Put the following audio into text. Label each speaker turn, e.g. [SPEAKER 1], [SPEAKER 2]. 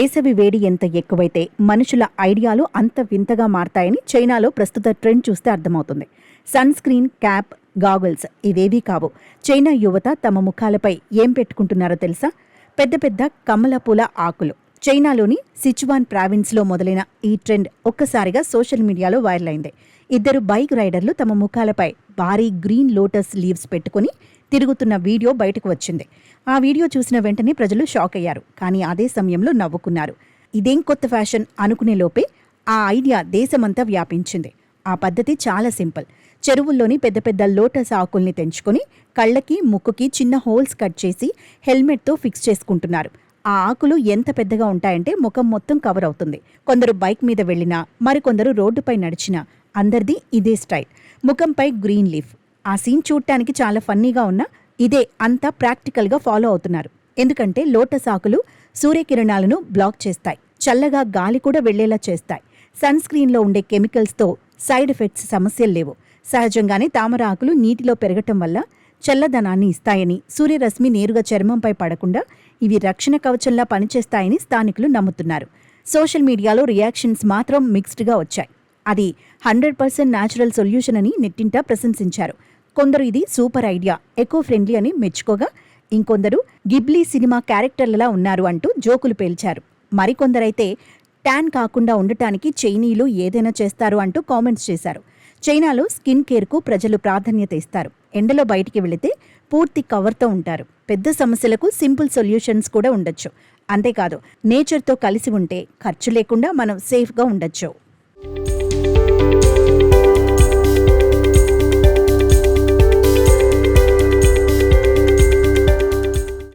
[SPEAKER 1] వేసవి వేడి ఎంత ఎక్కువైతే మనుషుల ఐడియాలు అంత వింతగా మారతాయని చైనాలో ప్రస్తుత ట్రెండ్ చూస్తే అర్థమవుతుంది. సన్ స్క్రీన్, క్యాప్, గాగుల్స్ ఇవేవీ కావు. చైనా యువత తమ ముఖాలపై ఏం పెట్టుకుంటున్నారో తెలుసా? పెద్ద పెద్ద కమల పూల ఆకులు. చైనాలోని సిచువాన్ ప్రావిన్స్లో మొదలైన ఈ ట్రెండ్ ఒక్కసారిగా సోషల్ మీడియాలో వైరల్ అయింది. ఇద్దరు బైక్ రైడర్లు తమ ముఖాలపై భారీ గ్రీన్ లోటస్ లీవ్స్ పెట్టుకుని తిరుగుతున్న వీడియో బయటకు వచ్చింది. ఆ వీడియో చూసిన వెంటనే ప్రజలు షాక్ అయ్యారు. కానీ అదే సమయంలో నవ్వుకున్నారు. ఇదేం కొత్త ఫ్యాషన్ అనుకునే లోపే ఆ ఐడియా దేశమంతా వ్యాపించింది. ఆ పద్ధతి చాలా సింపుల్. చెరువుల్లోని పెద్ద పెద్ద లోటస్ ఆకుల్ని తెంచుకొని కళ్ళకి, ముక్కుకి చిన్న హోల్స్ కట్ చేసి హెల్మెట్తో ఫిక్స్ చేసుకుంటున్నారు. ఆ ఆకులు ఎంత పెద్దగా ఉంటాయంటే ముఖం మొత్తం కవర్ అవుతుంది. కొందరు బైక్ మీద వెళ్లినా, మరికొందరు రోడ్డుపై నడిచినా అందరిది ఇదే స్టైల్. ముఖంపై గ్రీన్ లీఫ్. ఆ సీన్ చూడటానికి చాలా ఫన్నీగా ఉన్నా ఇదే అంతా ప్రాక్టికల్గా ఫాలో అవుతున్నారు. ఎందుకంటే లోటస్ ఆకులు సూర్యకిరణాలను బ్లాక్ చేస్తాయి, చల్లగా గాలి కూడా వెళ్లేలా చేస్తాయి. సన్ స్క్రీన్లో ఉండే కెమికల్స్తో సైడ్ ఎఫెక్ట్స్ సమస్యలు లేవు. సహజంగానే తామర ఆకులు నీటిలో పెరగటం వల్ల చల్లదనాన్ని ఇస్తాయని, సూర్యరశ్మి నేరుగా చర్మంపై పడకుండా ఇవి రక్షణ కవచంలా పనిచేస్తాయని స్థానికులు నమ్ముతున్నారు. సోషల్ మీడియాలో రియాక్షన్స్ మాత్రం మిక్స్డ్గా వచ్చాయి. అది 100% న్యాచురల్ సొల్యూషన్ అని నెట్టింటా ప్రశంసించారు. కొందరు ఇది సూపర్ ఐడియా, ఎకో ఫ్రెండ్లీ అని మెచ్చుకోగా, ఇంకొందరు గిబ్లీ సినిమా క్యారెక్టర్లలా ఉన్నారు అంటూ జోకులు పేల్చారు. మరికొందరైతే ట్యాన్ కాకుండా ఉండటానికి చైనీయులు ఏదైనా చేస్తారు అంటూ కామెంట్స్ చేశారు. చైనాలో స్కిన్ కేర్కు ప్రజలు ప్రాధాన్యత ఇస్తారు. ఎండలో బయటికి వెళితే పూర్తి కవర్తో ఉంటారు. పెద్ద సమస్యలకు సింపుల్ సొల్యూషన్స్ కూడా ఉండొచ్చు. అంతేకాదు, నేచర్తో కలిసి ఉంటే ఖర్చు లేకుండా మనం సేఫ్గా ఉండొచ్చు.